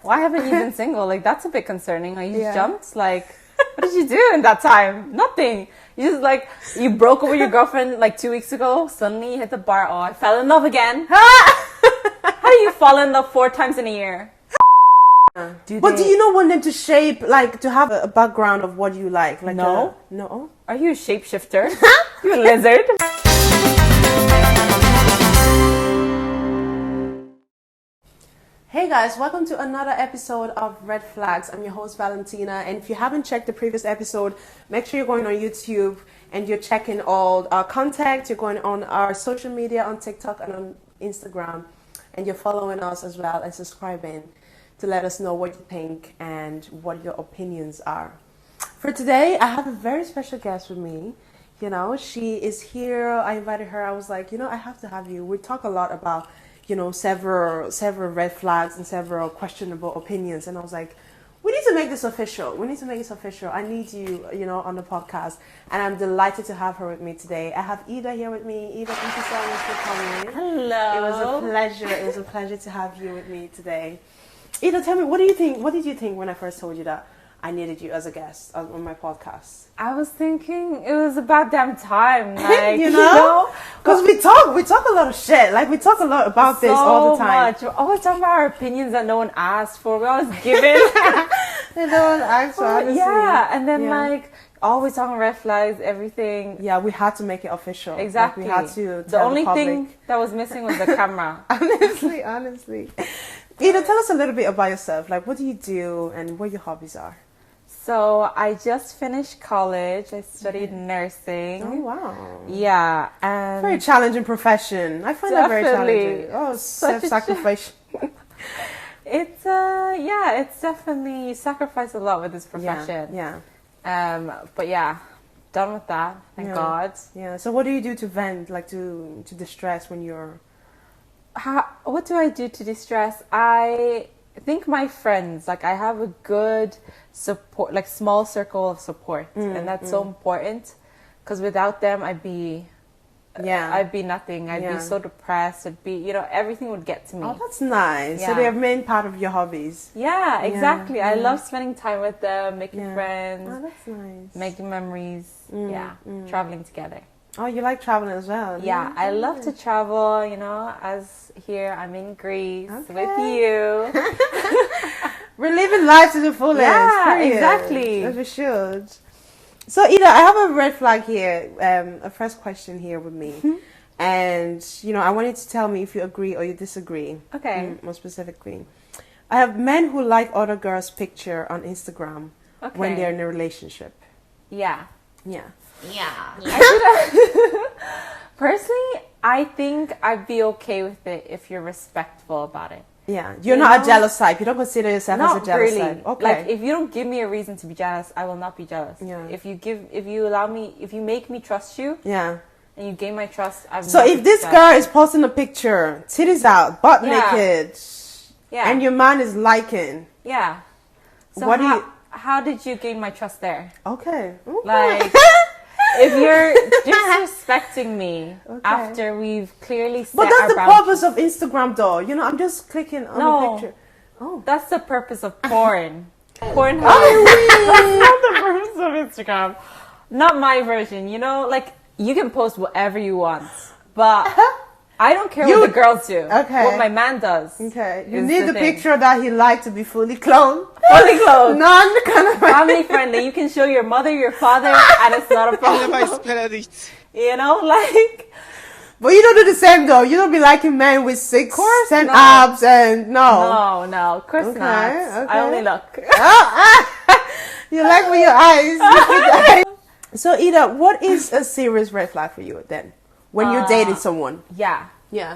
Why haven't you been single? Like, that's a bit concerning. Like, you just jumped? Like, what did you do in that time? Nothing. You just, like, you broke up with your girlfriend, like, 2 weeks ago. Suddenly you hit the bar. Oh, I fell in love again. How do you fall in love 4 times in a year? Do you not want them to shape, like, to have a background of what you like? Like No. No? Are you a shapeshifter? You a lizard? Hey guys, welcome to another episode of Red Flags. I'm your host Valentina, and if you haven't checked the previous episode, make sure you're going on YouTube and you're checking all our contact. You're going on our social media on TikTok and on Instagram, and you're following us as well and subscribing to let us know what you think and what your opinions are. For today, I have a very special guest with me. You know, she is here. I invited her. I was like, I have to have you. We talk a lot about several red flags and several questionable opinions. And I was like, we need to make this official. I need you, on the podcast. And I'm delighted to have her with me today. I have Edda here with me. Edda, thank you so much for coming. Hello. It was a pleasure. It was a pleasure to have you with me today. Edda, tell me, what do you think? What did you think when I first told you that I needed you as a guest on my podcast? I was thinking it was about damn time. Like, because we talk a lot of shit. Like, we talk a lot about this all the time. We're always talking about our opinions that no one asked for. We always give it. And no one asked for, honestly. Yeah, and then like always talking red flags, everything. Yeah, we had to make it official. Exactly. Like, we had to. The only thing that was missing was the camera. honestly. Edda, tell us a little bit about yourself. Like, what do you do and what your hobbies are? So I just finished college. I studied nursing. Oh, wow. Yeah. And very challenging profession. I find that very challenging. Oh, self-sacrifice. It's it's definitely, you sacrifice a lot with this profession. Yeah. But yeah, done with that. Thank God. Yeah. So what do you do to vent, like to distress when you're... What do I do to distress? I think my friends, like, I have a good support, like small circle of support, and that's so important, because without them I'd be nothing. I'd be so depressed. I'd be, everything would get to me. Oh, that's nice. So they're main part of your hobbies. Yeah, exactly. I love spending time with them, making friends. Oh, that's nice. Making memories. Traveling together. Oh, you like traveling as well? Yeah, I love to travel, as here I'm in Greece with you. We're living life to the fullest. Yeah, exactly. As we should. So, Edda, I have a red flag here, a first question here with me. And, I want you to tell me if you agree or you disagree. Okay. More specifically. I have men who like other girls' picture on Instagram when they're in a relationship. Yeah. Yeah. Personally, I think I'd be okay with it if you're respectful about it. Yeah, you're not a jealous type. You don't consider yourself as a jealous type. Okay. Like, if you don't give me a reason to be jealous, I will not be jealous. Yeah. If you make me trust you. Yeah. And you gain my trust, So if this girl is posting a picture, titties out, butt naked, and your man is liking. Yeah. So how did you gain my trust there? Okay. Like, if you're disrespecting me after we've clearly set our boundaries. But that's the purpose of Instagram, though. I'm just clicking on the picture. Oh, that's the purpose of porn. Pornhub. That's not the purpose of Instagram. Not my version. Like, you can post whatever you want, but I don't care what the girls do. Okay. What my man does. Okay. You need the picture that he liked to be fully clothed. Fully clothed. None kind of family friendly. You can show your mother, your father, and it's not a problem. Like. But you don't do the same though. You don't be liking men with 6, 10 abs and no. No, of course not. Okay. I only look. You like with your eyes. So, Edda, what is a serious red flag for you then? When you're dating someone? Yeah.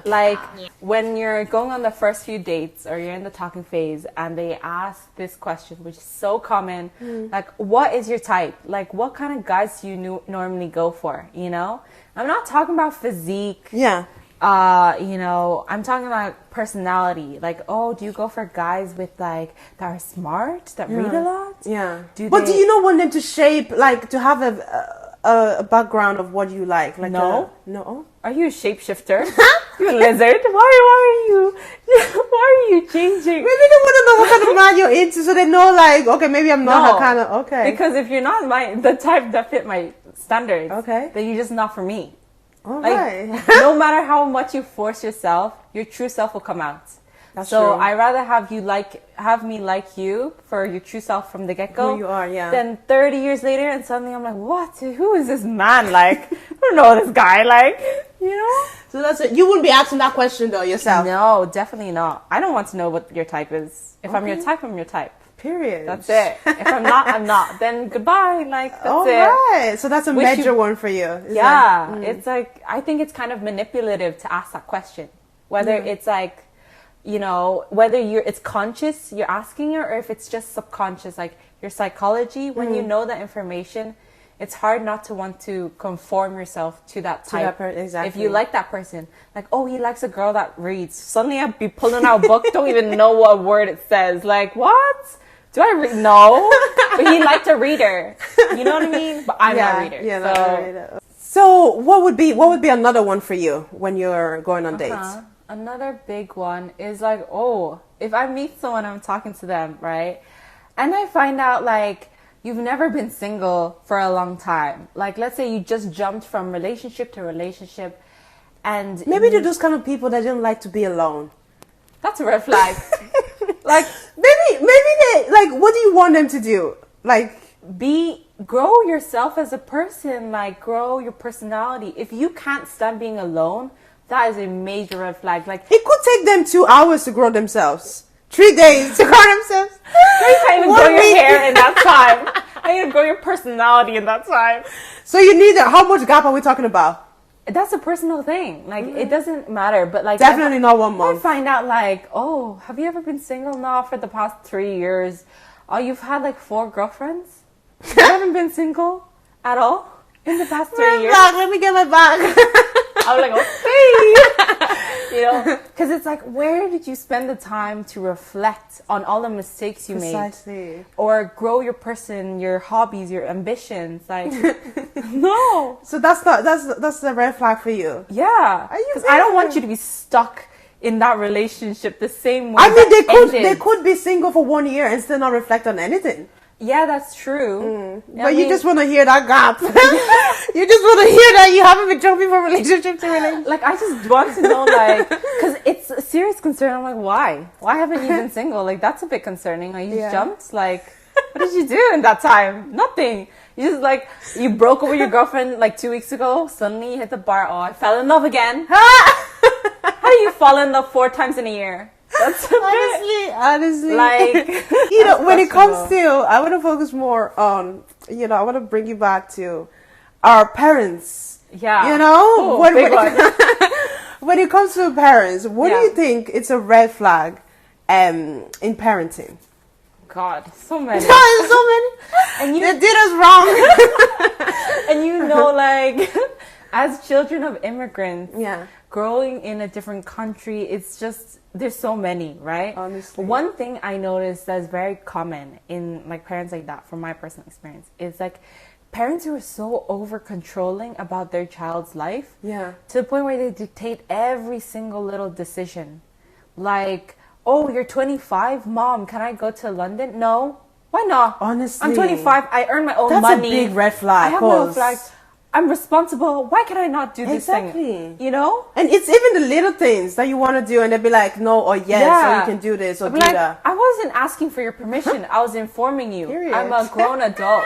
Like, when you're going on the first few dates or you're in the talking phase and they ask this question, which is so common, like, what is your type? Like, what kind of guys do you normally go for, I'm not talking about physique. Yeah. I'm talking about personality. Like, do you go for guys with, like, that are smart, that read a lot? Yeah. Do you not want them to shape, like, to have a background of what you like? Like no. No? Are you a shapeshifter? You a lizard? Why are you changing? Maybe they want to know what kind of man you're into, so they know, like, okay, maybe I'm not her kind of, okay. Because if you're not the type that fit my standards, okay, then you're just not for me. All like, right. No matter how much you force yourself, your true self will come out. That's so true. I rather have me like you for your true self from the get-go. Who you are, yeah. Then 30 years later, and suddenly I'm like, what? Who is this man? Like, I don't know this guy. Like, you know? So that's it. You wouldn't be asking that question though yourself. No, definitely not. I don't want to know what your type is. If I'm your type, I'm your type. Period. That's it. If I'm not, I'm not. Then goodbye. Like, that's all it. Right. So that's a major one for you. Yeah. It's like, I think it's kind of manipulative to ask that question. Whether it's like, you know, whether it's conscious, you're asking it, or if it's just subconscious, like your psychology, when you know that information, it's hard not to want to conform yourself to that type. Exactly. If you like that person, like, oh, he likes a girl that reads. Suddenly I'd be pulling out a book, don't even know what word it says. Like, what? Do I read? No. But he liked a reader. You know what I mean? But I'm not a reader. Yeah, not a reader. So what would be another one for you when you're going on dates? Another big one is like, oh, if I meet someone, I'm talking to them, right? And I find out like you've never been single for a long time. Like, let's say you just jumped from relationship to relationship, and maybe they're those kind of people that don't like to be alone. That's a red flag. Like, maybe they like. What do you want them to do? Like, grow yourself as a person. Like, grow your personality. If you can't stand being alone, that is a major red flag. Like, it could take them 2 hours to grow themselves, 3 days to grow themselves. You can't even grow your hair in that time. I need to grow your personality in that time. So you need how much gap are we talking about? That's a personal thing. Like, it doesn't matter. But like, definitely not 1 month. I find out like, oh, have you ever been single now for the past 3 years? Oh, you've had like 4 girlfriends? You haven't been single at all in the past 3 years? Let me get my bag. I was like, okay. You know, because it's like, where did you spend the time to reflect on all the mistakes you made? Or grow your person, your hobbies, your ambitions? Like, no. So that's the red flag for you. Yeah. Because I don't want you to be stuck in that relationship the same way. I mean, they could be single for 1 year and still not reflect on anything. Yeah, that's true. But you just want to hear that gap. You just want to hear that you haven't been jumping from relationship to relationship. Like, I just want to know, like, because it's a serious concern. I'm like, why? Why haven't you been single? Like, that's a bit concerning. Like, you just jumped? Like, what did you do in that time? Nothing. You just, like, you broke up with your girlfriend, like, 2 weeks ago. Suddenly you hit the bar. Oh, I fell in love again. How do you fall in love 4 times in a year? That's honestly, like, you know, when it comes to, I want to focus more on, you know, I want to bring you back to our parents. Yeah. You know, ooh, when it comes to parents, what do you think it's a red flag in parenting? God, so many. So many. And they did us wrong. And you know, like, as children of immigrants, growing in a different country, it's just, there's so many, right? Honestly. One thing I noticed that's very common in like parents like that, from my personal experience, is like parents who are so over controlling about their child's life, to the point where they dictate every single little decision. Like, oh, you're 25, mom, can I go to London? No. Why not? Honestly, I'm 25, I earn my own money. That's a big red flag. I have my own flag. I'm responsible. Why can I not do this thing? You know? And it's even the little things that you want to do, and they'll be like, no, or yes, or you can do this, or do that. I wasn't asking for your permission. I was informing you. Period. I'm a grown adult.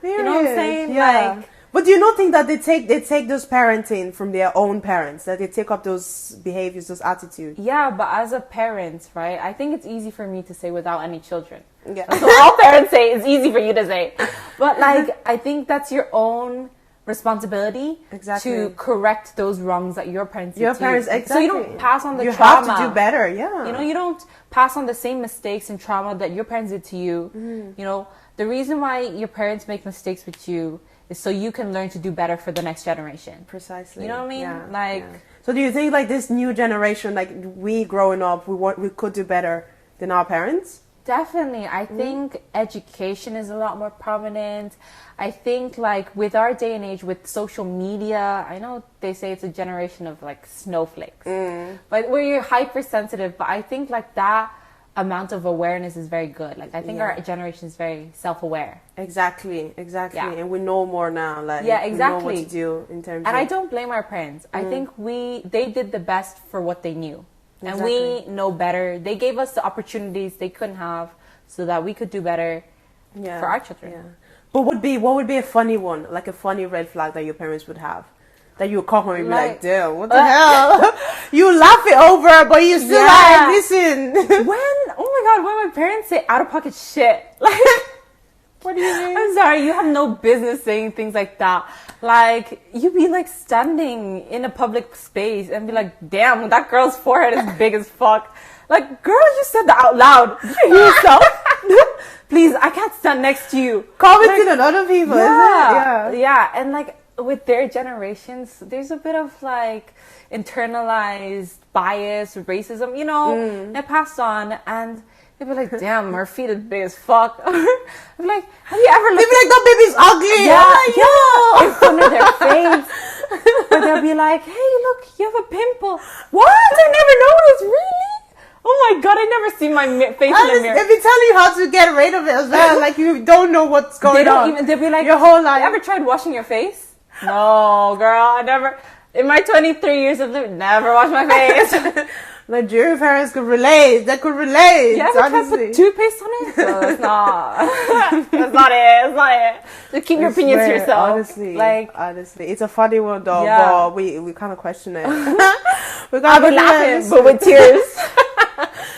You know what I'm saying? Yeah. Like, but do you not think that they take those parenting from their own parents, that they take up those behaviors, those attitudes? Yeah, but as a parent, right, I think it's easy for me to say without any children. Yeah. So all parents say, it's easy for you to say. But like, I think that's your own responsibility to correct those wrongs that your parents did to you. Exactly. So you don't pass on the trauma. You have to do better, You know, you don't pass on the same mistakes and trauma that your parents did to you. You know, the reason why your parents make mistakes with you is so you can learn to do better for the next generation. Precisely. You know what I mean? Yeah. So do you think like this new generation, like we growing up, we could do better than our parents? Definitely. I think education is a lot more prominent. I think like with our day and age with social media, I know they say it's a generation of like snowflakes, but where you're hypersensitive. But I think like that amount of awareness is very good. Like I think our generation is very self-aware. Exactly. Yeah. And we know more now. Like Yeah, exactly. we know what to do in terms. And of... I don't blame our parents. I think they did the best for what they knew, and Exactly. we know better. They gave us the opportunities they couldn't have, so that we could do better for our children. Yeah. But what would be a funny one, like a funny red flag that your parents would have, that you would call home and be like, damn, what the hell? You laugh it over, but you still like, listen. Oh my God, when my parents say out of pocket shit, like, what do you mean? I'm sorry, you have no business saying things like that. Like, you'd be like standing in a public space and be like, damn, that girl's forehead is big as fuck. Like, girl, you said that out loud. Did you hear yourself? Please, I can't stand next to you. Commenting on other people, isn't it? Yeah, and like with their generations, there's a bit of like internalized bias, racism, you know, that passed on, and they'd be like, damn, her feet is big as fuck. I'd be like, have you ever looked? They'd be like, that baby's ugly. Yeah, in front of their face. Or they'll be like, hey, look, you have a pimple. What? I never noticed, really? Oh my God, I never see my face in the mirror. They'll be telling you how to get rid of it as well. Like you don't know what's going on. They'll be like, your whole life. You ever tried washing your face? No, girl, I never. In my 23 years of living, never washed my face. Nigerian parents could relate. They could relate. You ever tried to put toothpaste on it? No, that's not. That's not it. It's not it. Just keep your opinions to yourself. Honestly, it's a funny one though. But we kind of question it. I'll be laughing, but with tears.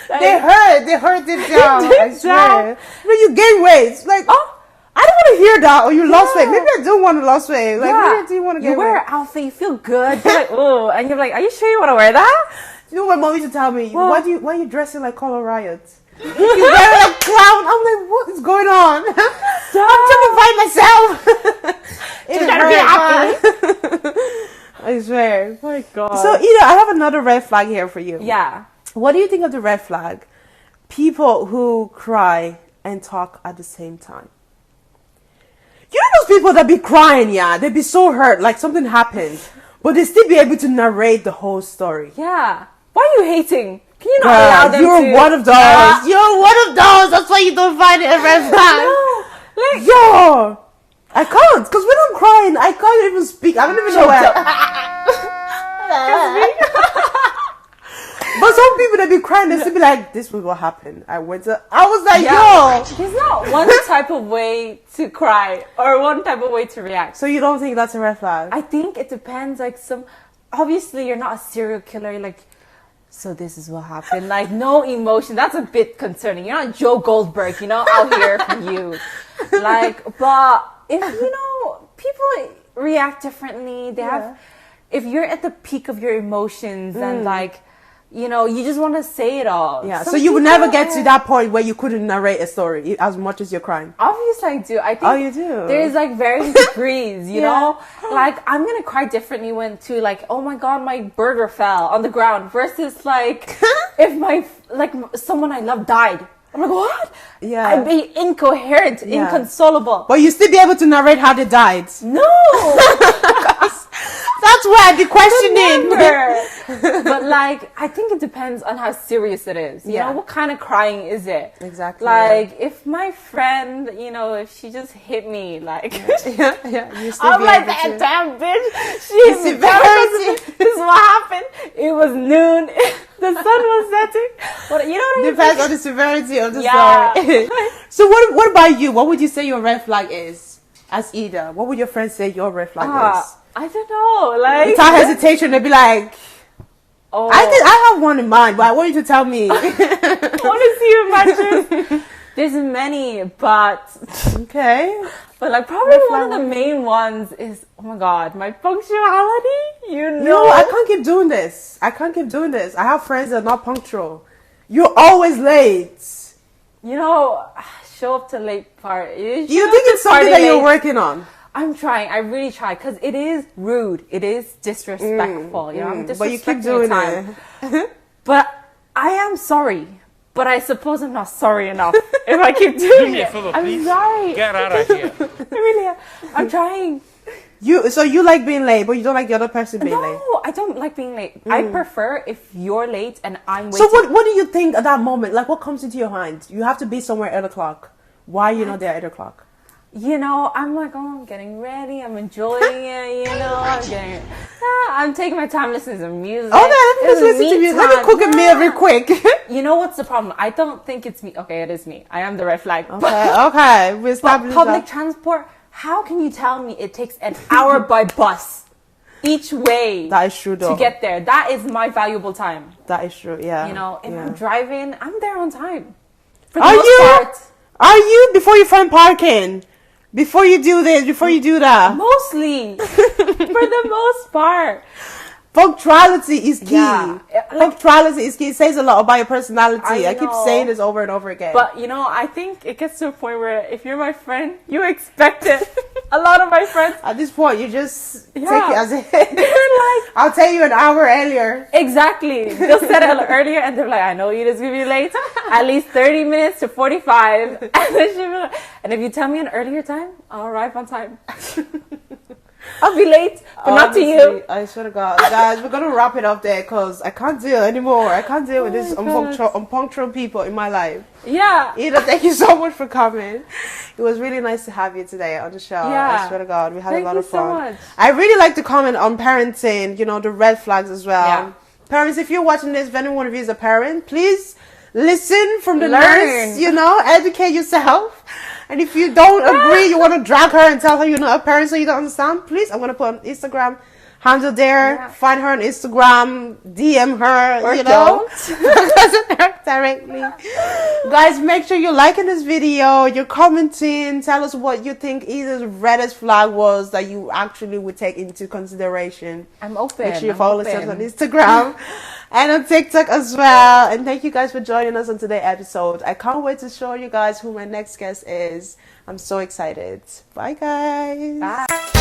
They hurt it down. I swear. When you gain weight, like, oh, I don't want to hear that. Or you lost weight. Maybe I do want to lose weight. Like, maybe do you want to get weight? You wear an outfit, you feel good. You're like, oh, and you're like, are you sure you want to wear that? You know what my mom used to tell me? Why are you dressing like Color Riot? You wear like clown. I'm like, what is going on? I'm trying to find myself. It's trying to be happy. I swear. Oh my God. So, I have another red flag here for you. Yeah. What do you think of the red flag? People who cry and talk at the same time. You know those people that be crying, they be so hurt, like something happened, but they still be able to narrate the whole story. Yeah. Why are you hating? Can you not allow them You're one of those. You're one of those. That's why you don't find it a red flag. No. I can't, because when I'm crying, I can't even speak. I don't even know where. But some people that be crying, they still be like, this was what happened. I was like, yo. There's not one type of way to cry or one type of way to react. So you don't think that's a red flag? I think it depends. Like obviously you're not a serial killer. Like, so this is what happened. Like no emotion. That's a bit concerning. You're not Joe Goldberg, out here for you. Like, but if, people react differently. They have, if you're at the peak of your emotions and like, you just want to say it all. Yeah, so you would never get to that point where you couldn't narrate a story as much as you're crying. Obviously I do. I think you do? There's like various degrees, you know? Like I'm going to cry differently when like, oh my God, my burger fell on the ground versus like if someone I love died. I'm like, what? Yeah. I'd be incoherent, inconsolable. But you still be able to narrate how they died. No! That's why I'd be questioning. But like, I think it depends on how serious it is. You know, what kind of crying is it? Exactly. Like, if my friend, if she just hit me, like, I'm like, that damn bitch, she hit me. This is what happened. It was noon. The sun was setting. But you know what I mean? Depends on the severity of the story. So what about you? What would you say your red flag is? As Edda, what would your friends say your red flag is? I don't know. Like, without hesitation, they'd be like, "Oh, I have one in mind, but I want you to tell me." I want to see your matches. There's many, but okay. But like probably one of the main ones is, oh my God, my punctuality. I can't keep doing this. I have friends that are not punctual. You're always late. Show up to late part. You think it's something that you're working on? I'm trying. I really try because it is rude. It is disrespectful. I'm disrespecting but you keep doing it. But I am sorry. But I suppose I'm not sorry enough if I keep doing it. I'm sorry. Get out of here. I really am. I'm trying. So you like being late, but you don't like the other person being late? No, I don't like being late. I prefer if you're late and I'm So waiting. what do you think at that moment? Like, what comes into your mind? You have to be somewhere at 8 o'clock. Why are you not there at 8 o'clock? You know, I'm like, oh, I'm getting ready. I'm enjoying it. You know, I'm taking my time listening to music. Oh, no, let me listen to music. Let me cook a meal real quick. You know what's the problem? I don't think it's me. Okay, it is me. I am the red flag. Okay. We established public transport, how can you tell me it takes an hour by bus each way That is true, though. to get there? That is my valuable time. That is true, yeah. You know, if yeah. I'm driving, I'm there on time. For the Are most you? part. Are you? Before you find parking? Before you do this? Before you do that? Mostly. For the most part. Punctuality is key. Yeah. Punctuality is key. It says a lot about your personality. I keep know. saying this over and over again. But, you know, I think it gets to a point where if you're my friend, you expect it. A lot of my friends. At this point, you just take it Yeah. as it is. They're like, I'll tell you an hour earlier. exactly. They'll set it earlier and they're like, I know you're just going to be late. At least 30 minutes to 45. And, then she'll be like, and if you tell me an earlier time, I'll arrive on time. I'll be late, but not to you. Honestly, I swear to God. Guys, we're going to wrap it up there because I can't deal anymore. I can't deal with this unpunctual people in my life. Yeah. Edda, thank you so much for coming. It was really nice to have you today on the show. Yeah. I swear to God, we had Thank a lot you of fun. so much. I really like to comment on parenting, you know, the red flags as well. Yeah. Parents, if you're watching this, if any one of you is a parent, please listen from the Learn. nurse, you know, educate yourself. And if you don't agree, you want to drag her and tell her you're not a parent so you don't understand, please, I'm going to put on Instagram handle there. Yeah. Find her on Instagram, DM her, Or you know. don't. Directly. Guys, make sure you're liking this video, you're commenting, tell us what you think Edda's reddest flag was that you actually would take into consideration. I'm open. Make sure you I'm follow us open. on Instagram and on TikTok as well. And thank you guys for joining us on today's episode. I can't wait to show you guys who my next guest is. I'm so excited. Bye, guys. Bye.